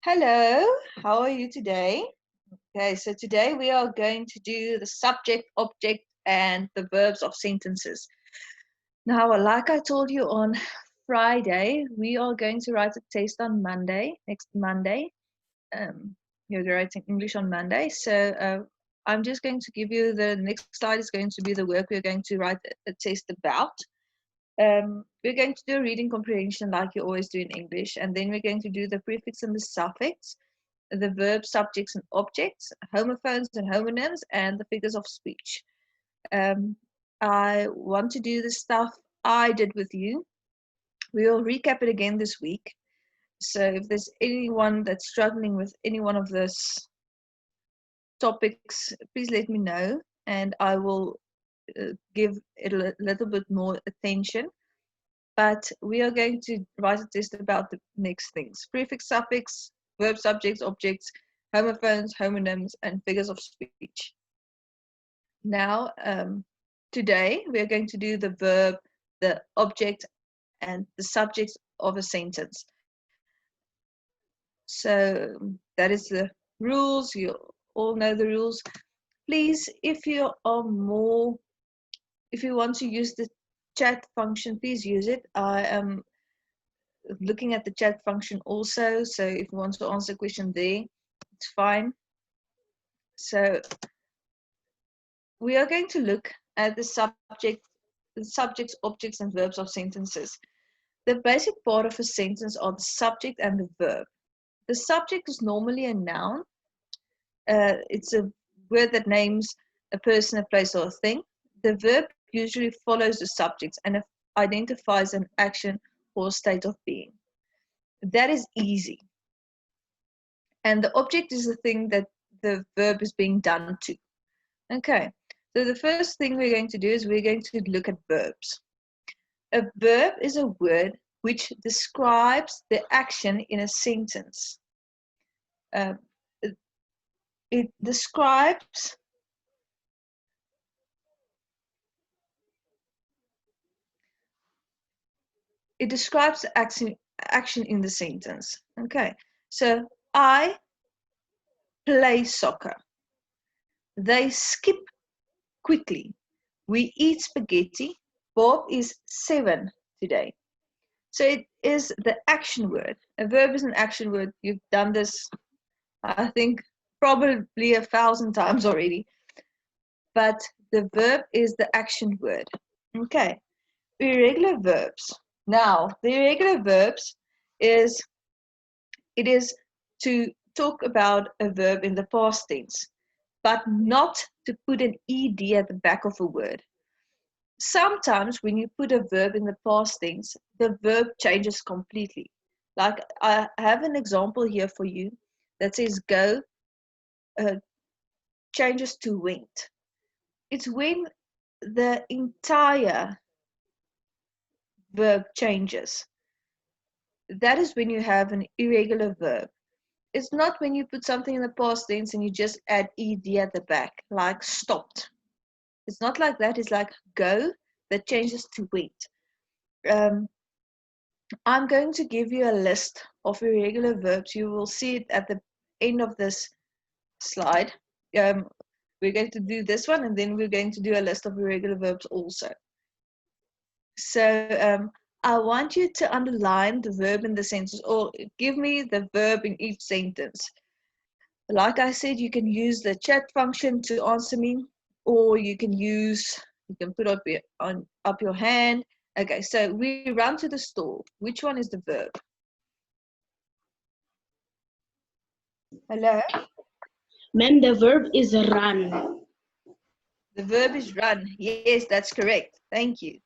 Hello, how are you today? Okay, so today we are going to do the subject, object, and the verbs of sentences. Now, like I told you on Friday, we are going to write a test on Monday, next Monday. You're writing English on Monday. So I'm just going to give you the next slide is going to be the work we're going to write a test about. We're going to do a reading comprehension like you always do in English, and then we're going to do the prefix and the suffix, the verbs, subjects, and objects, homophones and homonyms, and the figures of speech. I want to do the stuff I did with you. We will recap it again this week. So if there's anyone that's struggling with any one of those topics, please let me know, and I will give it a little bit more attention. But we are going to write a test about the next things: prefix, suffix, verb, subjects, objects, homophones, homonyms, and figures of speech. Now, today we are going to do the verb, the object, and the subject of a sentence. So that is the rules. You all know the rules. Please, if you want to use the chat function, please use it. I am looking at the chat function also, so if you want to answer a question there, it's fine. So we are going to look at the subjects, objects, and verbs of sentences. The basic part of a sentence are the subject and the verb. The subject is normally a noun. It's a word that names a person, a place, or a thing. The verb usually follows the subject and identifies an action or state of being. That is easy. And the object is the thing that the verb is being done to. Okay, so the first thing we're going to do is we're going to look at verbs. A verb is a word which describes the action in a sentence. It describes the action in the sentence. Okay, so I play soccer. They skip quickly. We eat spaghetti. Bob is 7 today. So it is the action word. A verb is an action word. You've done this, I think, probably 1,000 times already. But the verb is the action word. Okay, irregular verbs. Now, the irregular verbs is to talk about a verb in the past tense, but not to put an ed at the back of a word. Sometimes when you put a verb in the past tense, the verb changes completely. Like I have an example here for you that says go changes to went. It's when the entire verb changes. That is when you have an irregular verb. It's not when you put something in the past tense and you just add ed at the back, like stopped. It's not like that. It's like go that changes to went. I'm going to give you a list of irregular verbs. You will see it at the end of this slide. We're going to do this one, and then we're going to do a list of irregular verbs also. So I want you to underline the verb in the sentence, or give me the verb in each sentence. Like I said, you can use the chat function to answer me, or you can put up your hand. Okay, so we run to the store. Which one is the verb? Hello? Ma'am, the verb is run. The verb is run. Yes, that's correct. Thank you.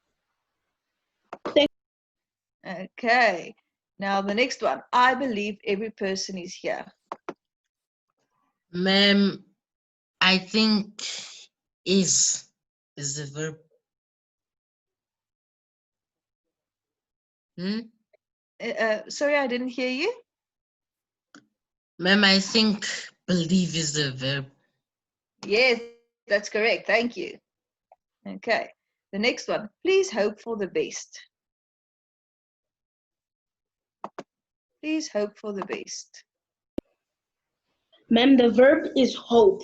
Okay. Now the next one. I believe every person is here. Ma'am, I think is the verb. Sorry, I didn't hear you. Ma'am, I think believe is the verb. Yes, that's correct. Thank you. Okay. The next one. Please hope for the best. Please hope for the best. Ma'am, the verb is hope.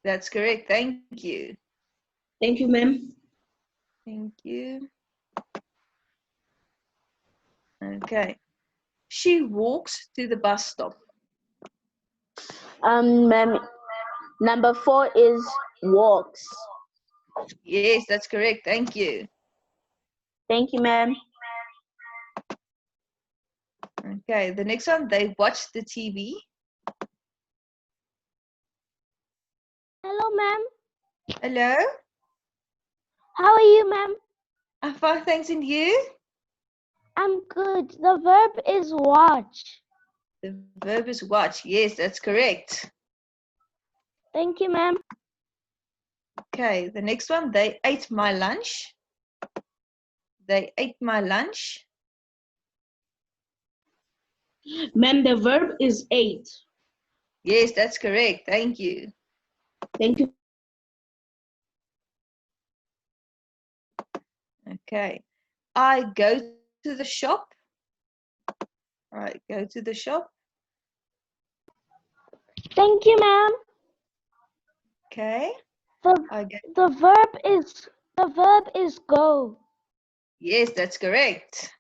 That's correct. Thank you. Thank you, ma'am. Thank you. Okay. She walks to the bus stop. Ma'am, number 4 is walks. Yes, that's correct. Thank you. Thank you, ma'am. Okay, the next one, they watch the TV. Hello, ma'am. Hello? How are you, ma'am? I'm fine, thanks. And you? I'm good. The verb is watch. The verb is watch. Yes, that's correct. Thank you, ma'am. Okay, the next one, they ate my lunch. They ate my lunch. Ma'am, the verb is ate. Yes, that's correct. Thank you. Thank you. Okay, I go to the shop. All right, go to the shop. Thank you, ma'am. Okay, The I go. the verb is go. Yes, that's correct.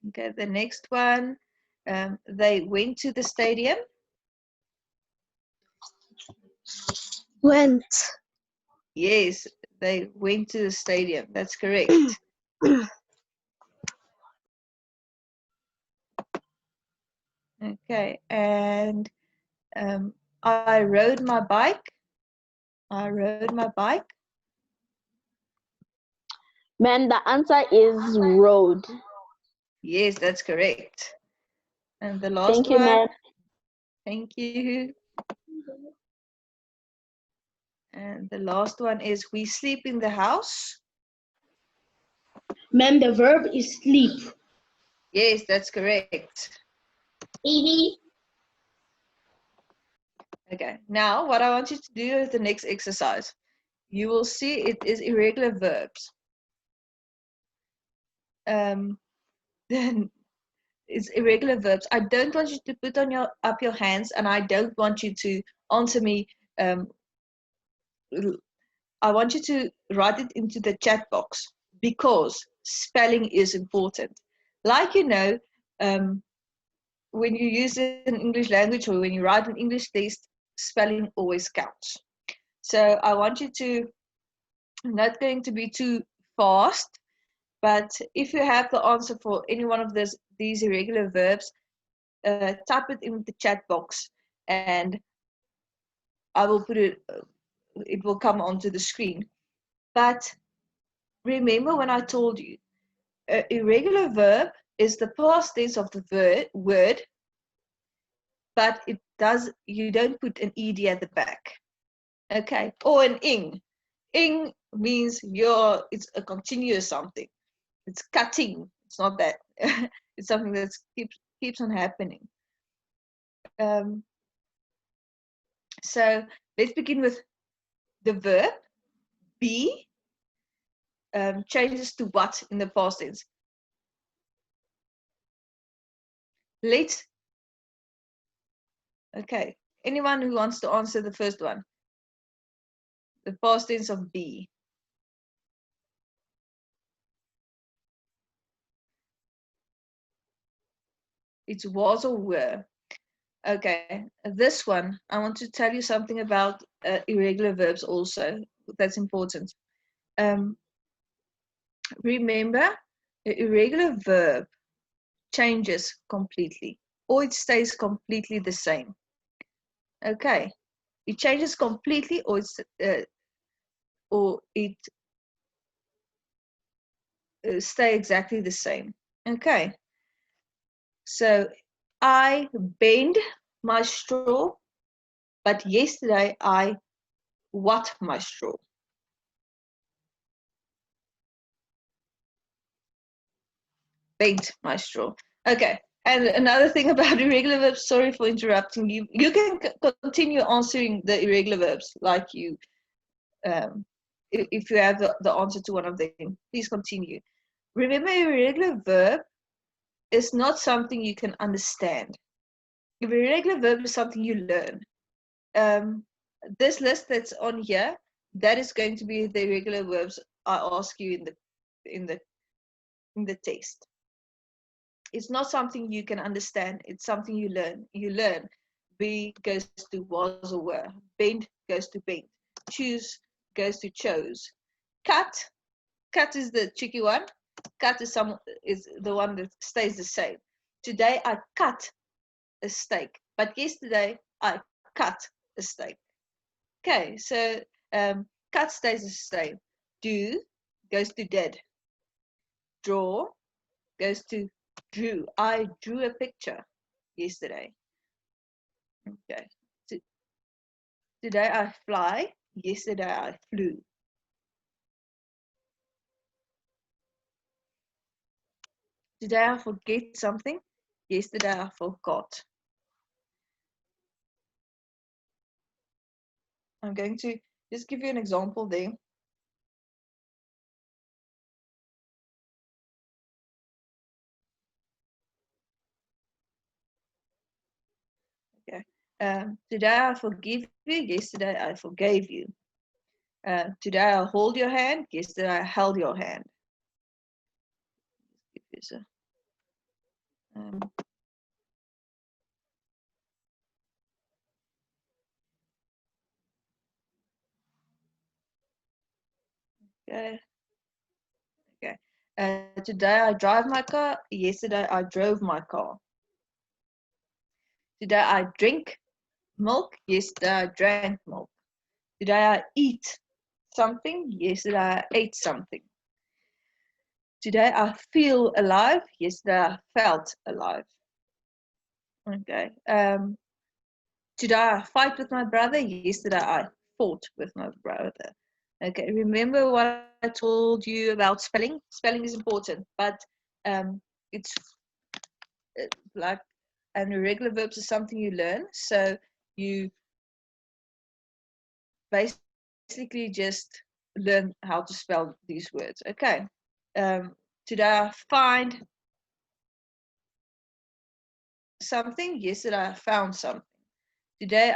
Okay, the next one, they went to the stadium. Went. Yes, they went to the stadium. That's correct. Okay, and I rode my bike. I rode my bike. Ma'am, the answer is road. Yes, that's correct. And the last Thank you, one, ma'am. thank you. And the last one is we sleep in the house. Ma'am, the verb is sleep. Yes, that's correct. Okay, now what I want you to do is the next exercise. You will see it is irregular verbs. Then it's irregular verbs. I don't want you to put on up your hands, and I don't want you to answer me. I want you to write it into the chat box because spelling is important. Like when you use an English language or when you write an English text, spelling always counts. So I want you to, I'm not going to be too fast, but if you have the answer for any one of these irregular verbs, type it in the chat box and I will put it, it will come onto the screen. But remember when I told you, an irregular verb is the past tense of the word, but you don't put an ed at the back. Okay, or an ing. Ing means it's a continuous something. It's cutting. It's not that. It's something that keeps on happening. So let's begin with the verb. Be changes to what in the past tense. Let's. Okay. Anyone who wants to answer the first one? The past tense of be. It's was or were. Okay. This one, I want to tell you something about irregular verbs also. That's important. Remember, the irregular verb changes completely, or it stays completely the same. Okay, it changes completely, or it stay exactly the same. Okay, so I bend my straw, but yesterday I what my straw. Bent my straw. Okay, and another thing about irregular verbs, sorry for interrupting you. You can continue answering the irregular verbs like you, if you have the answer to one of them. Please continue. Remember, irregular verb is not something you can understand. Irregular verb is something you learn. This list that's on here, that is going to be the irregular verbs I ask you in the test. It's not something you can understand. It's something you learn. You learn. Be goes to was or were. Bend goes to bent. Choose goes to chose. Cut. Cut is the tricky one. Cut is the one that stays the same. Today I cut a steak, but yesterday I cut a steak. Okay, so cut stays the same. Do goes to did. Draw goes to drew. I drew a picture yesterday. Okay. Today I fly. Yesterday I flew. Today I forget something. Yesterday I forgot. I'm going to just give you an example there. Okay. Today I forgive you. Yesterday I forgave you. Today I hold your hand. Yesterday I held your hand. Okay. Okay. Today I drive my car. Yesterday I drove my car. Today I drink milk. Yesterday I drank milk. Today I eat something. Yesterday I ate something. Today I feel alive. Yesterday I felt alive. Okay. Today I fight with my brother. Yesterday I fought with my brother. Okay. Remember what I told you about spelling? Spelling is important, but it's like an irregular verbs is something you learn. So you basically just learn how to spell these words. Okay. Today I find something. Yesterday I found something. Today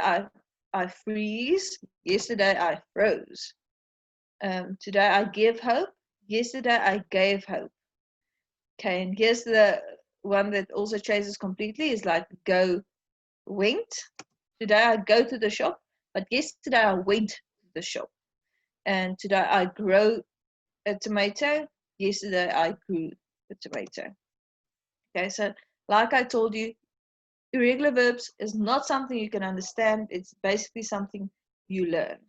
I freeze. Yesterday I froze. Today I give hope. Yesterday I gave hope. Okay, and here's the one that also changes completely is like go went. Today I go to the shop, but yesterday I went to the shop. And today I grow a tomato. Yesterday I grew a tomato. Okay, so like I told you, irregular verbs is not something you can understand. It's basically something you learn.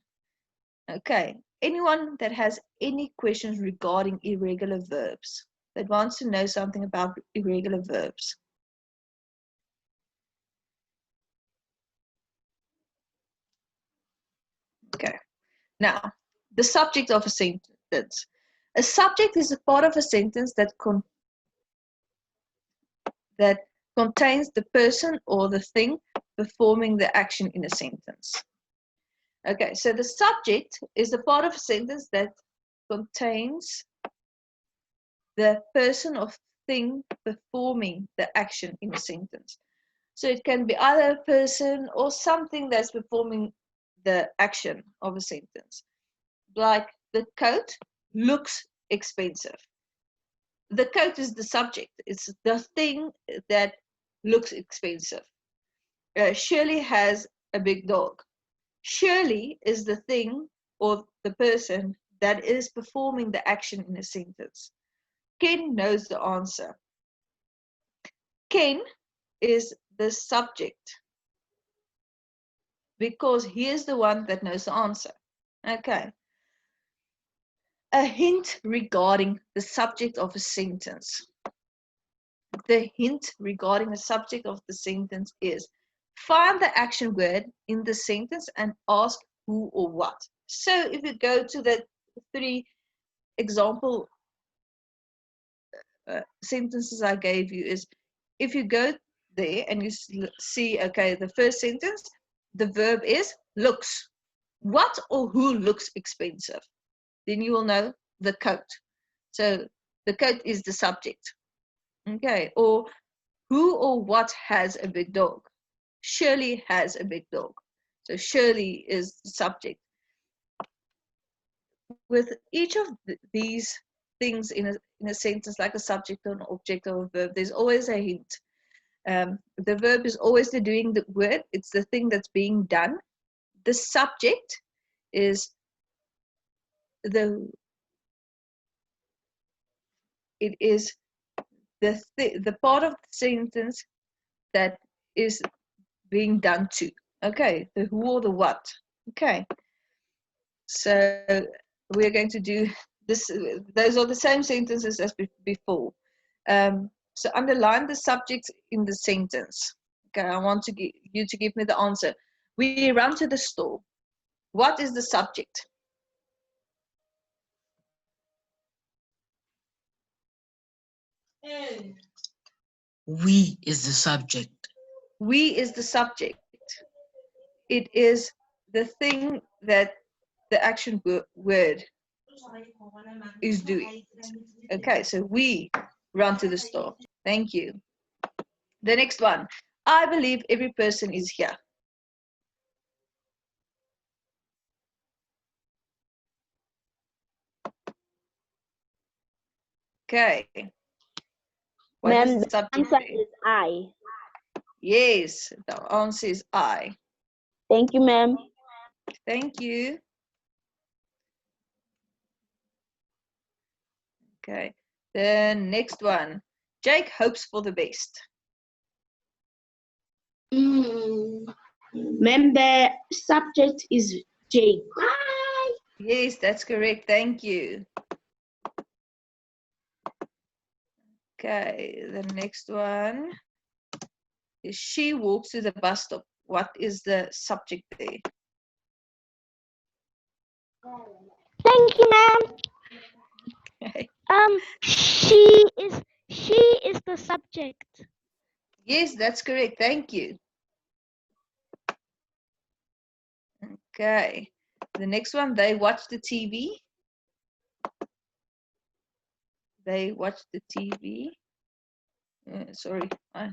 Okay, anyone that has any questions regarding irregular verbs, that wants to know something about irregular verbs? Okay, now the subject of a sentence. A subject is a part of a sentence that contains the person or the thing performing the action in a sentence. Okay, so the subject is the part of a sentence that contains the person or thing performing the action in a sentence. So it can be either a person or something that's performing the action of a sentence. Like the coat looks expensive. The coat is the subject. It's the thing that looks expensive. Shirley has a big dog. Shirley is the thing or the person that is performing the action in a sentence. Ken knows the answer. Ken is the subject because he is the one that knows the answer. Okay. A hint regarding the subject of a sentence. The hint regarding the subject of the sentence is find the action word in the sentence and ask who or what. So if you go to the 3 example sentences I gave you, is if you go there and you see, okay, the first sentence, the verb is looks. What or who looks expensive? Then you will know the coat. So the coat is the subject. Okay, or who or what has a big dog? Shirley has a big dog. So Shirley is the subject. With each of these things in a sentence, like a subject or an object or a verb, there's always a hint. The verb is always the doing the word. It's the thing that's being done. The subject is the part of the sentence that is being done to. Okay, the who or the what. Okay, so we're going to do this. Those are the same sentences as before. So underline the subject in the sentence. Okay, I want you to give me the answer. We run to the store. What is the subject? We is the subject. We is the subject. It is the thing that the action word is doing. Okay, so we run to the store. Thank you. The next one. I believe every person is here. Okay. What Ma'am, is the the subject answer there? is I. Yes, the answer is I. Thank you, ma'am. Thank you. Okay. The next one. Jake hopes for the best. Ma'am, the subject is Jake. Yes, that's correct. Thank you. Okay, the next one is she walks to the bus stop. What is the subject there? Thank you, ma'am. Okay. She is the subject. Yes, that's correct. Thank you. Okay. The next one, they watch the TV. They watch the TV. Sorry, I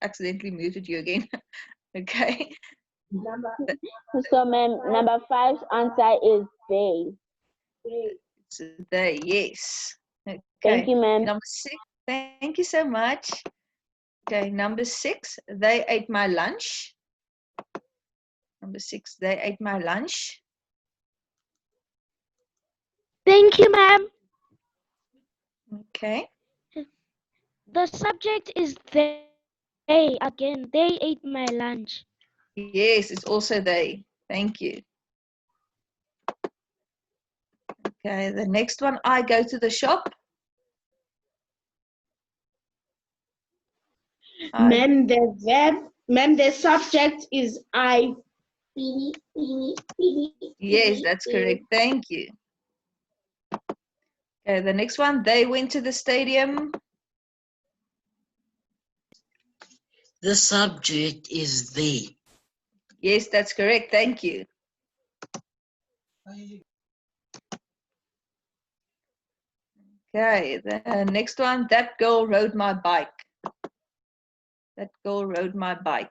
accidentally muted you again. Okay. So, ma'am, number 5's answer is they. It's they, yes. Okay. Thank you, ma'am. Number 6. Thank you so much. Okay, number 6, they ate my lunch. Number 6, they ate my lunch. Thank you, ma'am. Okay. The subject is they again. They ate my lunch. Yes, it's also they. Thank you. Okay, the next one, I go to the shop. Ma'am, the subject is I. Yes, that's correct. Thank you. Okay, the next one, they went to the stadium. The subject is they. Yes, that's correct. Thank you. Okay, the next one, that girl rode my bike. That girl rode my bike.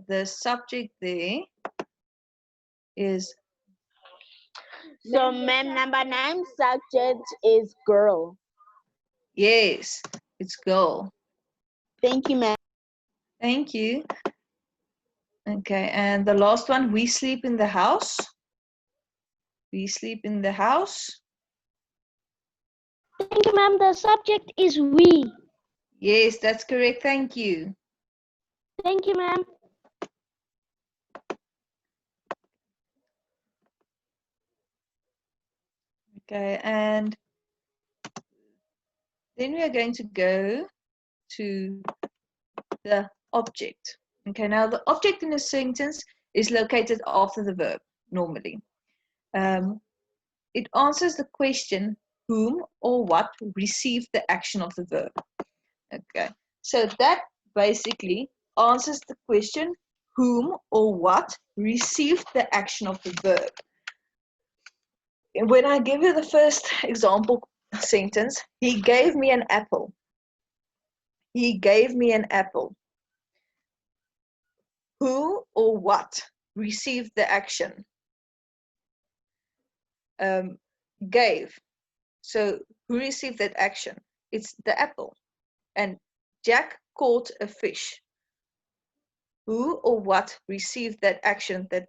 The subject there is, So, ma'am, number 9's subject is girl. yes, it's girl. Thank you, ma'am. Thank you. Okay, and the last one, we sleep in the house. We sleep in the house. Thank you, ma'am. The subject is we. Yes, that's correct. Thank you. Thank you, ma'am. Okay, and then we are going to go to the object. Okay, now the object in a sentence is located after the verb, normally. It answers the question, whom or what received the action of the verb. Okay, so that basically answers the question, whom or what received the action of the verb. When I give you the first example sentence, he gave me an apple. He gave me an apple. Who or what received the action? Gave. So who received that action? It's the apple. And Jack caught a fish. Who or what received that action that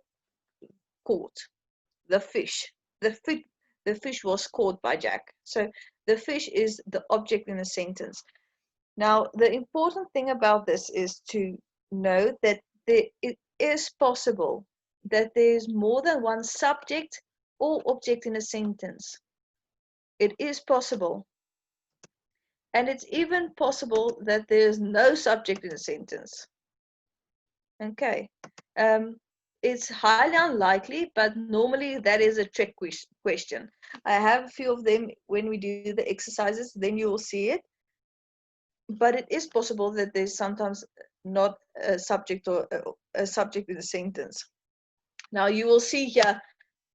caught? The fish. The fish was caught by Jack. So the fish is the object in the sentence. Now, the important thing about this is to know that it is possible that there is more than one subject or object in a sentence. It is possible. And it's even possible that there is no subject in a sentence. Okay. It's highly unlikely, but normally that is a trick question. I have a few of them when we do the exercises, then you will see it. But it is possible that there's sometimes not a subject or a subject in a sentence. Now you will see here,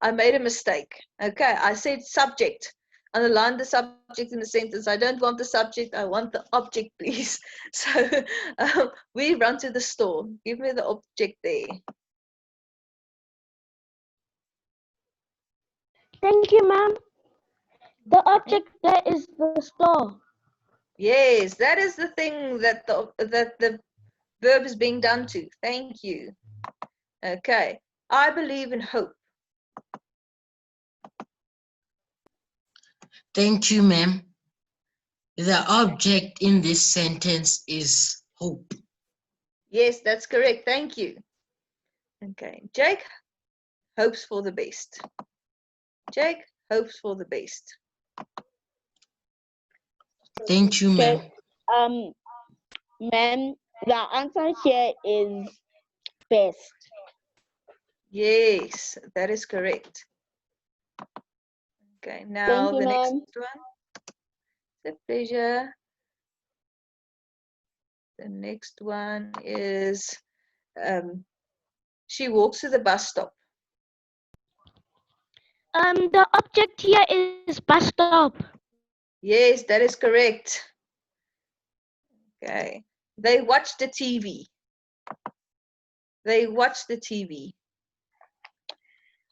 I made a mistake. Okay, I said subject. Underline the subject in the sentence. I don't want the subject, I want the object, please. So we run to the store. Give me the object there. Thank you, ma'am. The object there is the store. Yes, that is the thing that the verb is being done to. Thank you. Okay, I believe in hope. Thank you, ma'am. The object in this sentence is hope. Yes, that's correct. Thank you. Okay, Jake hopes for the best. Jake hopes for the best. Thank you, ma'am. Ma'am, the answer here is best. Yes, that is correct. Okay, now Thank you, the next ma'am. one. It's a pleasure. The next one is she walks to the bus stop. The object here is bus stop. Yes, that is correct. Okay. They watch the TV. They watch the TV.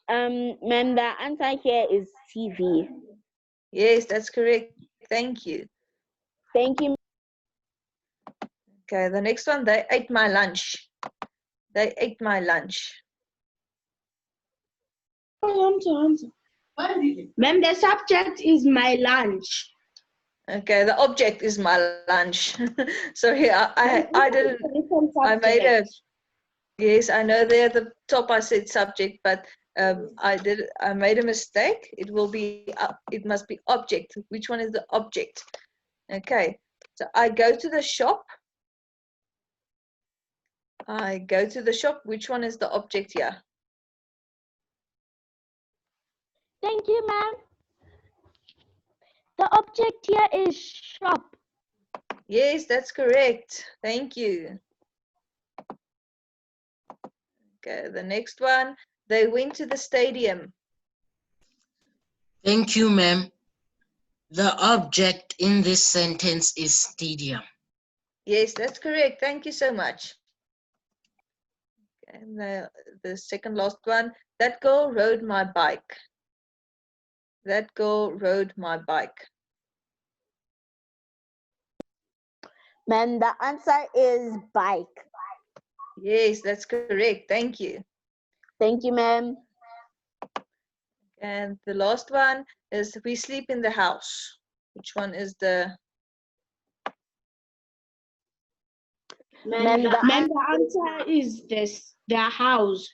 Ma'am, the answer here is TV. Yes, that's correct. Thank you. Thank you. Okay, the next one, they ate my lunch. They ate my lunch. Ma'am, the subject is my lunch. Okay, the object is my lunch. Sorry, I didn't, I made a, yes, I know there at the top I said subject, but I made a mistake. It will be, it must be object. Which one is the object? Okay, so I go to the shop. I go to the shop. Which one is the object here? Thank you, ma'am. The object here is shop. Yes, that's correct. Thank you. Okay, the next one, they went to the stadium. Thank you, ma'am. The object in this sentence is stadium. Yes, that's correct. Thank you so much. And the second last one, that girl rode my bike. That girl rode my bike. Ma'am, the answer is bike. Yes, that's correct. Thank you. Thank you, ma'am. And the last one is we sleep in the house. Which one is the? Ma'am, the answer is the house.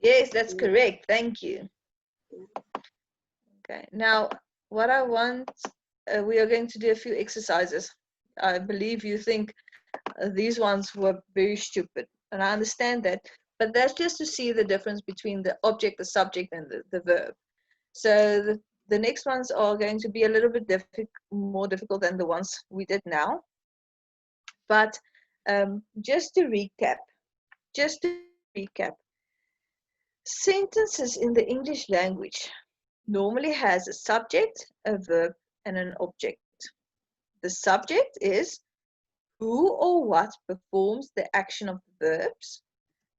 Yes, that's correct. Thank you. Okay, now what I want, we are going to do a few exercises. I believe you think these ones were very stupid, and I understand that, but that's just to see the difference between the object, the subject, and the verb. So the next ones are going to be a little bit more difficult than the ones we did now. But just to recap, just to recap, sentences in the English language normally has a subject, a verb, and an object. The subject is who or what performs the action of the verbs.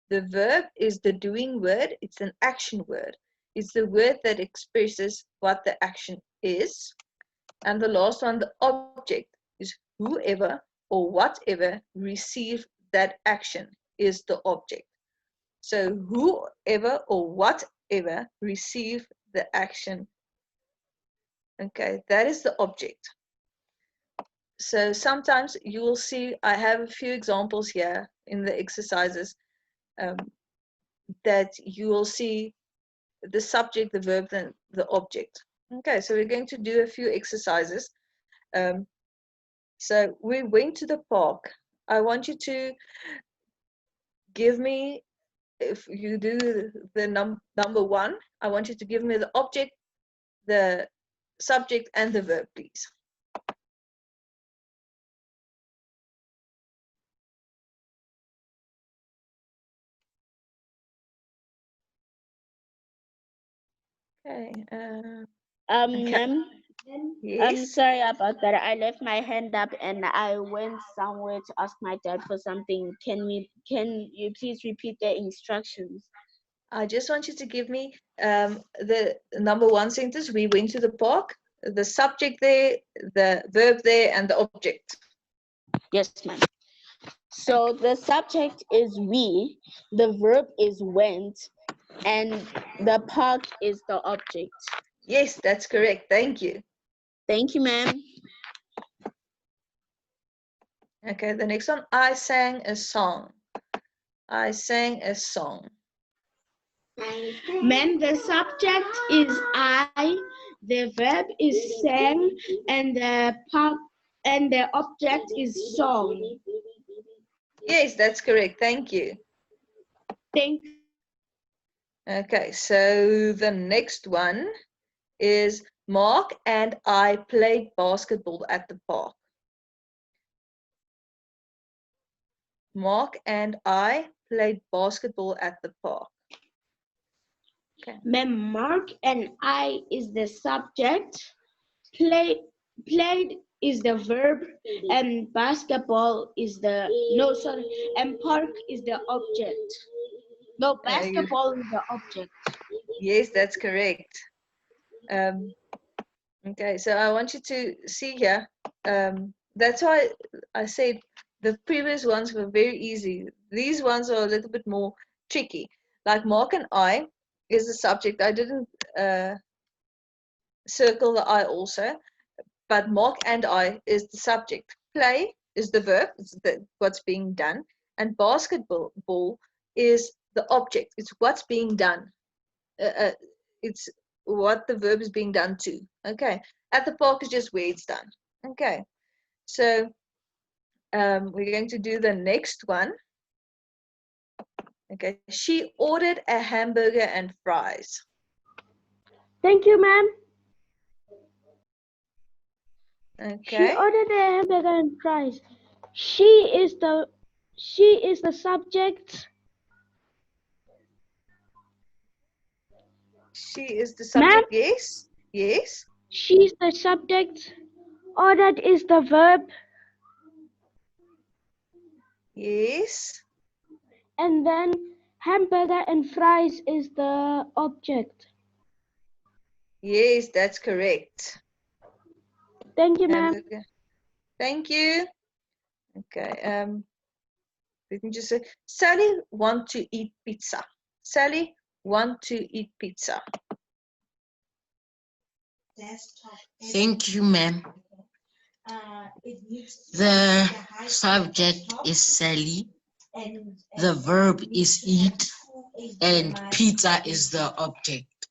The verb is the doing word, it's an action word. It's the word that expresses what the action is. And the last one, the object, is whoever or whatever receive that action is the object. So whoever or whatever receive the action, okay, that is the object. So sometimes you will see, I have a few examples here in the exercises that you will see the subject, the verb, and the object. Okay, so we're going to do a few exercises. So we went to the park. I want you to give me, if you do the number one, I want you to give me the object, the subject, and the verb, please. Okay. Okay. Ma'am, I'm Yes. sorry about that. I left my hand up and I went somewhere to ask my dad for something. Can you please repeat the instructions? I just want you to give me the number one sentence. We went to the park. The subject there, the verb there, and the object. Yes, ma'am. So the subject is we, the verb is went, and the park is the object. Yes, that's correct. Thank you. Thank you, ma'am. Okay, the next one. I sang a song. I sang a song. Ma'am, the subject is I, the verb is sang, and the park and the object is song. Yes, that's correct. Thank you. Thank Okay, so the next one is Mark and I played basketball at the park. Mark and I played basketball at the park. Okay. Ma'am, Mark and I is the subject, played is the verb, and basketball is the and park is the object. No, basketball is the object. Yes, that's correct. Okay, so I want you to see here. That's why I said the previous ones were very easy. These ones are a little bit more tricky. Like Mark and I is the subject. I didn't circle the I also, but Mark and I is the subject. Play is the verb, it's what's being done, and basketball is the object. It's what's being done. It's what the verb is being done to. Okay, at the park is just where it's done. Okay, so we're going to do the next one. Okay, she ordered a hamburger and fries. Thank you, ma'am. She Okay, ordered a hamburger and fries. She is the subject. she is the Ma'am, subject. Yes, yes, she's the subject. Ordered is the verb, yes, and then hamburger and fries is the object. yes, that's correct. Thank you, ma'am. Hamburger. Thank you. Okay, let me just say, Sally want to eat pizza. Sally want to eat pizza. Thank you, ma'am. The subject is Sally. The verb is eat, and pizza is the object.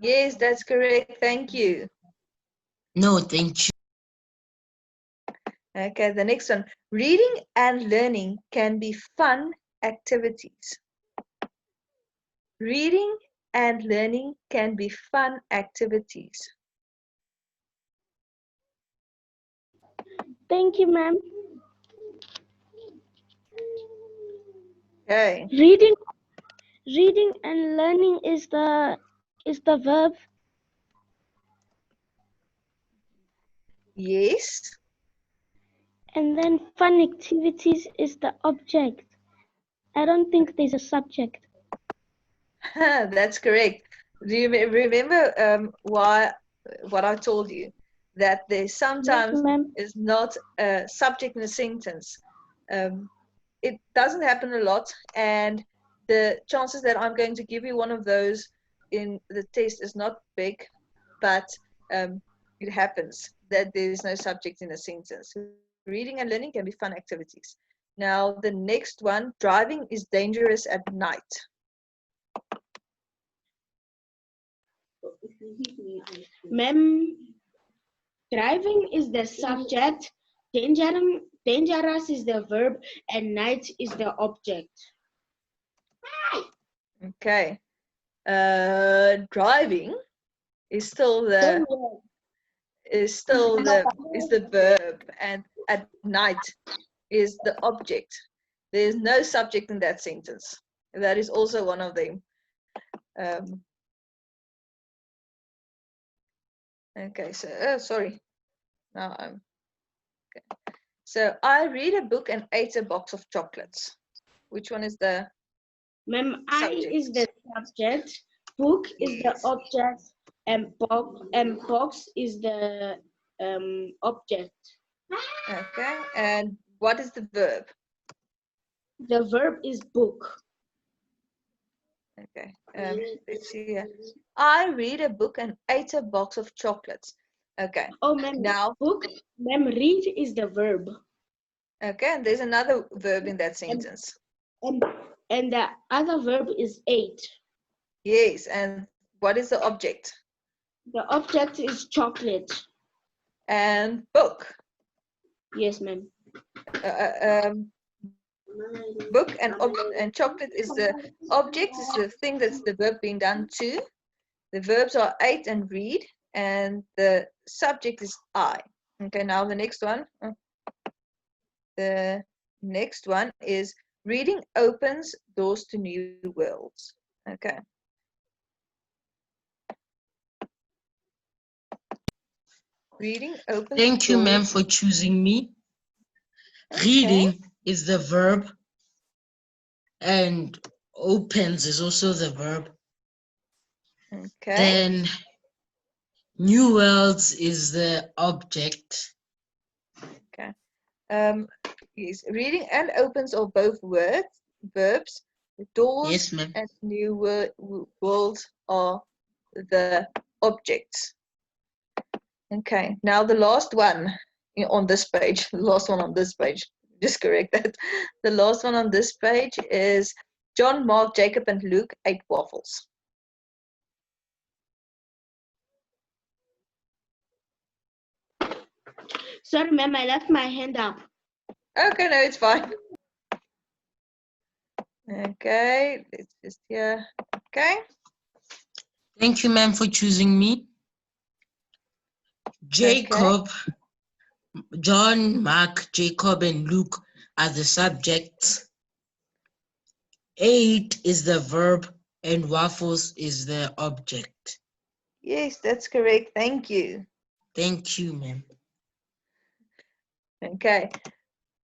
Yes, that's correct. Thank you. No, thank you. Okay, the next one. Reading and learning can be fun activities. Reading and learning can be fun activities. Thank you, ma'am. Okay. Reading and learning is the verb. Yes. And then fun activities is the object. I don't think there's a subject. That's correct. Do you remember what I told you? That there Yes, sometimes ma'am. is not a subject in a sentence. It doesn't happen a lot, and the chances that I'm going to give you one of those in the test is not big, but it happens that there is no subject in a sentence. Reading and learning can be fun activities. Now, the next one, driving is dangerous at night. Ma'am, driving is the subject, dangerous is the verb, and night is the object. Okay. Driving is still the verb, and at night is the object. There is no subject in that sentence. That is also one of them. Okay, so sorry. Now I'm okay. So I read a book and ate a box of chocolates. Which one is the Ma'am, I subject? is the subject, book is the Yes. object, and box is the object. Okay. And what is the verb? The verb is book. Okay. Let's see here. I read a book and ate a box of chocolates. Okay. Oh, ma'am, Now, book. Ma'am, read is the verb. okay, and there's another verb in that And, sentence. and, and the other verb is ate. Yes, and what is the object? The object is chocolate. And book. Yes, ma'am. Book and chocolate is the object, is the thing that's the verb being done to. The verbs are ate and read, and the subject is I. Okay, now the next one. The next one is reading opens doors to new worlds. Okay. Reading opens Thank you, ma'am, doors. for choosing me. Okay. Reading is the verb, and opens is also the verb. Okay. Then new worlds is the object. Okay. Yes, reading and opens are both verbs. Doors Yes, ma'am. and new worlds are the objects. Okay, now the last one on this page, the last one on this page, just correct that. The last one on this page is John, Mark, Jacob, and Luke ate waffles. Sorry, ma'am, I left my hand up. Okay, no, it's fine. Okay, let's just here. Okay. Thank you, ma'am, for choosing me. Jacob, John, Mark, Jacob, and Luke are the subjects. Ate is the verb, and waffles is the object. Yes, that's correct. Thank you. Thank you, ma'am. Okay.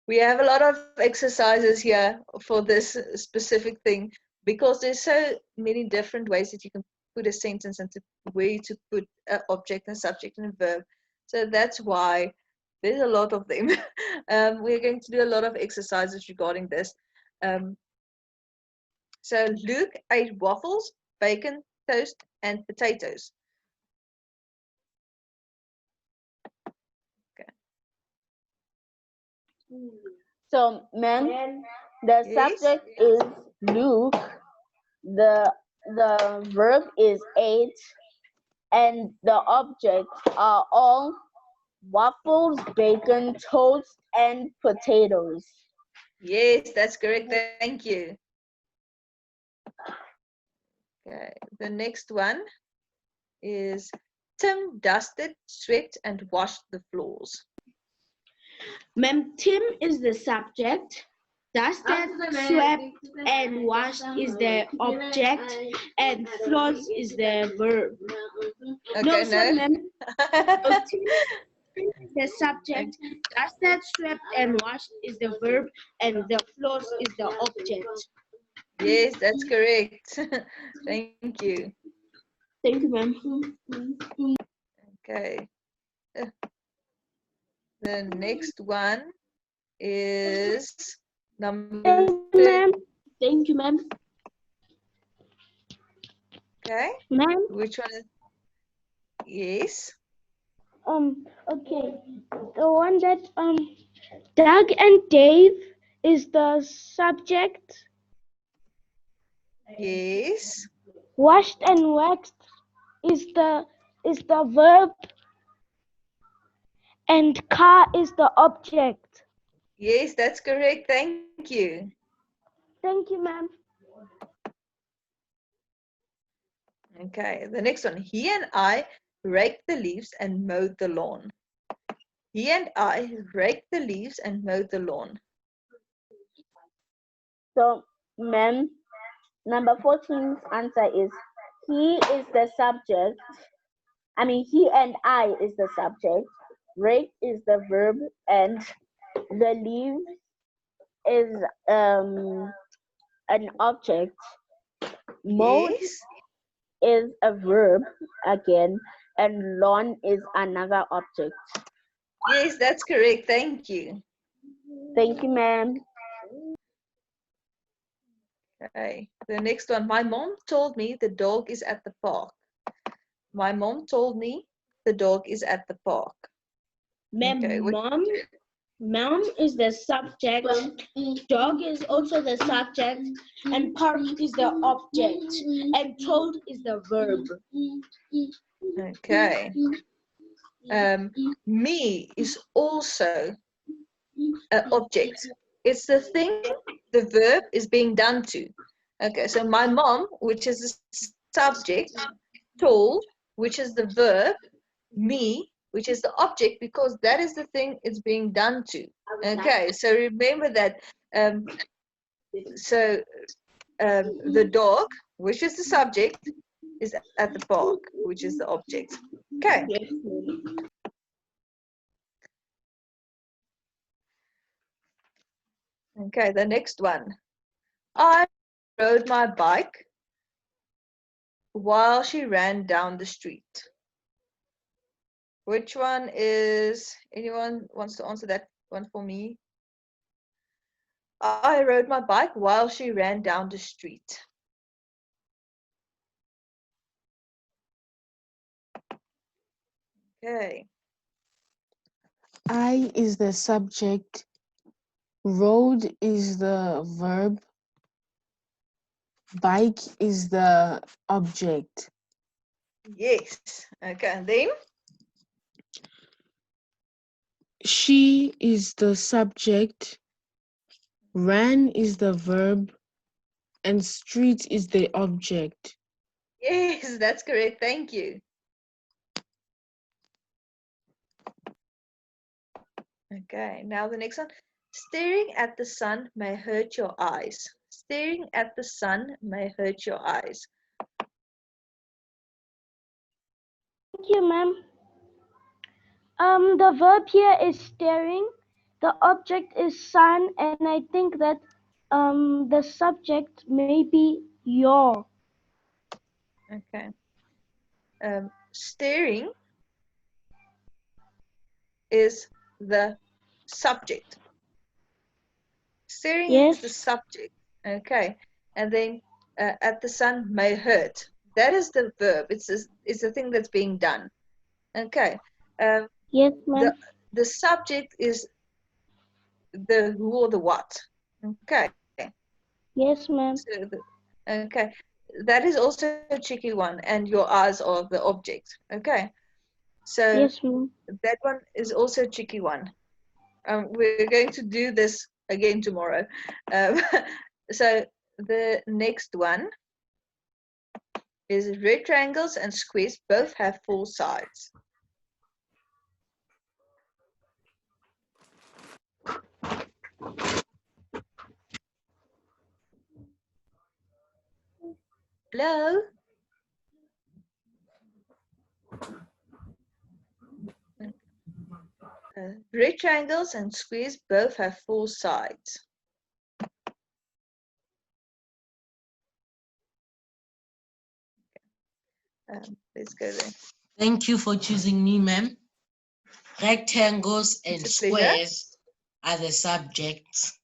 We have a lot of exercises here for this specific thing because there's so many different ways that you can put a sentence and where to put an object and subject and a verb. So that's why there's a lot of them. We're going to do a lot of exercises regarding this. So Luke ate waffles, bacon, toast, and potatoes. Okay. So, ma'am, the Yes. subject is Luke. The verb is ate, and the objects are all waffles, bacon, toast, and potatoes. Yes, that's correct. Thank you. Okay, the next one is Tim dusted, swept, and washed the floors. Ma'am, Tim is the subject. Dusted, swept, and washed is the object, and floors is the verb. Okay, sorry, no. ma'am. So tin is the subject, dusted, swept, and washed is the verb, and the floors is the object. Yes, that's correct. Thank you. Thank you, ma'am. Okay. The next one is number Thank you, 30. ma'am. Thank you, ma'am. Okay. Ma'am, Which one is? Yes. okay. The one that Doug and Dave is the subject. Yes. Washed and waxed is the verb, and car is the object. Yes, that's correct. Thank you. Thank you, ma'am. Okay. The next one. He and I raked the leaves and mowed the lawn. He and I raked the leaves and mowed the lawn. So, ma'am, number 14's answer is he is the subject. He and I is the subject. Rake is the verb, and the leaf is an object. Mode Yes. is a verb again, and lawn is another object. Yes, that's correct. Thank you. Thank you, ma'am. Okay. The next one. My mom told me the dog is at the park. My mom told me the dog is at the park. Ma'am, Okay. mom is the subject, dog is also the subject, and park is the object, and told is the verb. Okay. Me is also an object. It's the thing the verb is being done to. Okay, so my mom, which is the subject, told, which is the verb, me, which is the object, because that is the thing it's being done to. Okay, so remember that. The dog, which is the subject, is at the park, which is the object. Okay. Yes, ma'am. Okay, the next one. I rode my bike while she ran down the street. Which one is, anyone wants to answer that one for me? I rode my bike while she ran down the street. Okay. I is the subject, road is the verb, bike is the object. Yes. Okay, and then? She is the subject, ran is the verb, and street is the object. Yes, that's correct. Thank you. Okay, now the next one. Staring at the sun may hurt your eyes. Staring at the sun may hurt your eyes. Thank you, ma'am. The verb here is staring. The object is sun, and I think that the subject may be your. Okay. Staring is the subject. Staring is the Yes, subject. Okay. And then at the sun may hurt. That is the verb. It's the thing that's being done. Okay. yes, ma'am. The subject is the who or the what. Okay. Yes, ma'am. Okay. That is also a tricky one, and your eyes are the object. Okay. So Yes, ma'am. that one is also a tricky one. We're going to do this again tomorrow. Um, so the next one is rectangles and squares both have four sides. Hello? Rectangles and squares both have 4 sides. Let's go there. Thank you for choosing me, ma'am. Rectangles and It's a pleasure. squares are the subjects,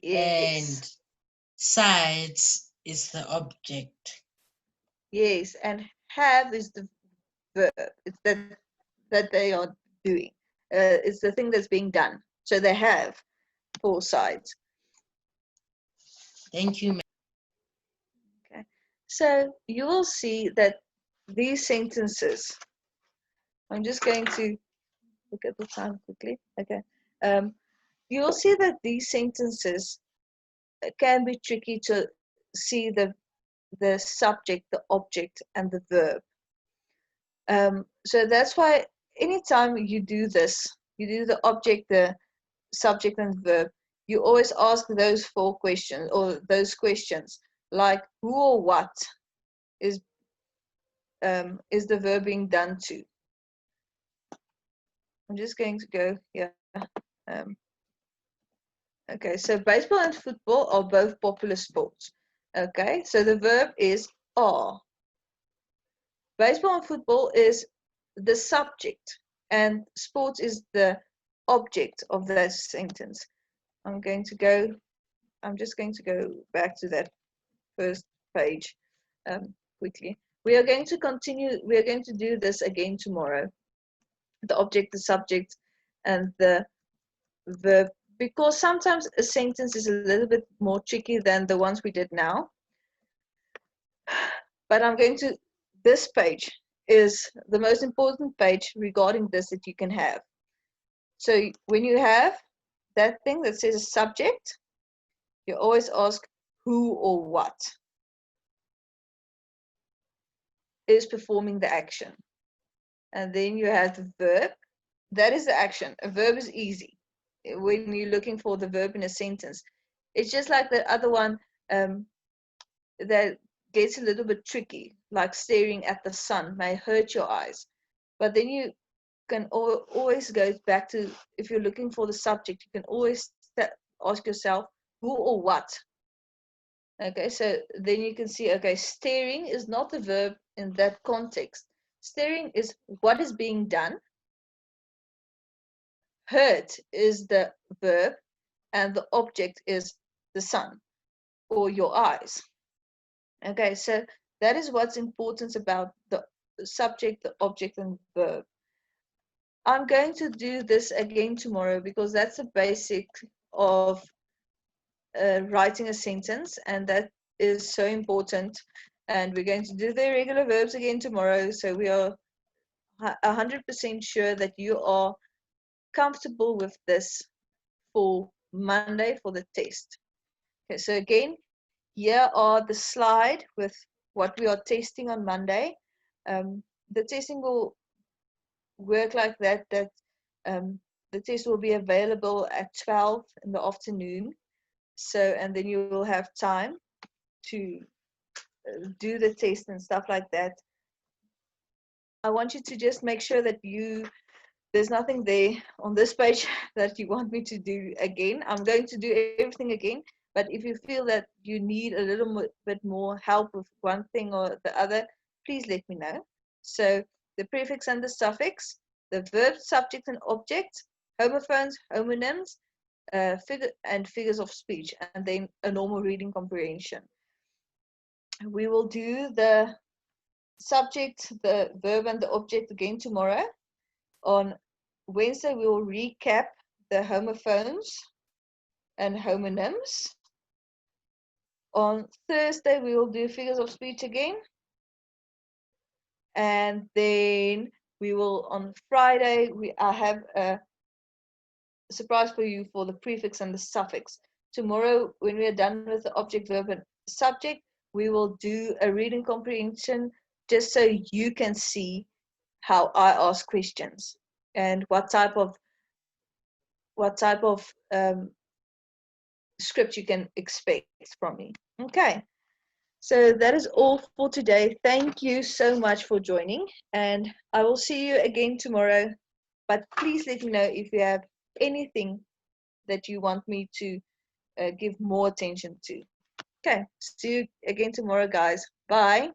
Yes. and sides is the object. Yes, and have is the verb. It's that they are doing. It's the thing that's being done. So they have 4 sides. Thank you, ma'am. Okay. So you will see that these sentences, I'm just going to look at the time quickly. Okay. You will see that these sentences can be tricky to see the subject, the object, and the verb. So that's why anytime you do this, you do the object, the subject, and verb, you always ask those 4 questions or those questions like who or what is the verb being done to. I'm just going to go here. Um, okay, so baseball and football are both popular sports. Okay, so the verb is are. Baseball and football is the subject, and sports is the object of that sentence. I'm just going to go back to that first page quickly. We are going to continue, we are going to do this again tomorrow. The object, the subject, and the verb, because sometimes a sentence is a little bit more tricky than the ones we did now. But I'm going to, this page is the most important page regarding this that you can have. So when you have that thing that says subject, you always ask who or what is performing the action. And then you have the verb. That is the action. A verb is easy when you're looking for the verb in a sentence. It's just like the other one that gets a little bit tricky, like staring at the sun may hurt your eyes. But then you can always go back to, if you're looking for the subject, you can always ask yourself who or what. Okay, so then you can see, okay, staring is not the verb in that context. Staring is what is being done. Hurt is the verb, and the object is the sun or your eyes. Okay, so that is what's important about the subject, the object, and verb. I'm going to do this again tomorrow because that's the basic of writing a sentence, and that is so important. And we're going to do the irregular verbs again tomorrow, so we are 100% sure that you are comfortable with this for Monday for the test. Okay, so again, here are the slide with what we are testing on Monday. The testing will work like that, the test will be available at 12 in the afternoon. So, and then you will have time to do the test and stuff like that. I want you to just make sure that there's nothing there on this page that you want me to do again. I'm going to do everything again, but if you feel that you need a little bit more help with one thing or the other, please let me know. So the prefix and the suffix, the verb, subject, and object, homophones, homonyms, figures of speech, and then a normal reading comprehension. We will do the subject, the verb, and the object again tomorrow. On Wednesday, we will recap the homophones and homonyms. On Thursday, we will do figures of speech again. And then we will, on Friday, I have a surprise for you for the prefix and the suffix. Tomorrow, when we are done with the object, verb, and subject, we will do a reading comprehension just so you can see how I ask questions and what type of script you can expect from me. Okay, So that is all for today. Thank you so much for joining, and I will see you again tomorrow. But please let me know if you have anything that you want me to give more attention to. Okay, see you again tomorrow, guys. Bye.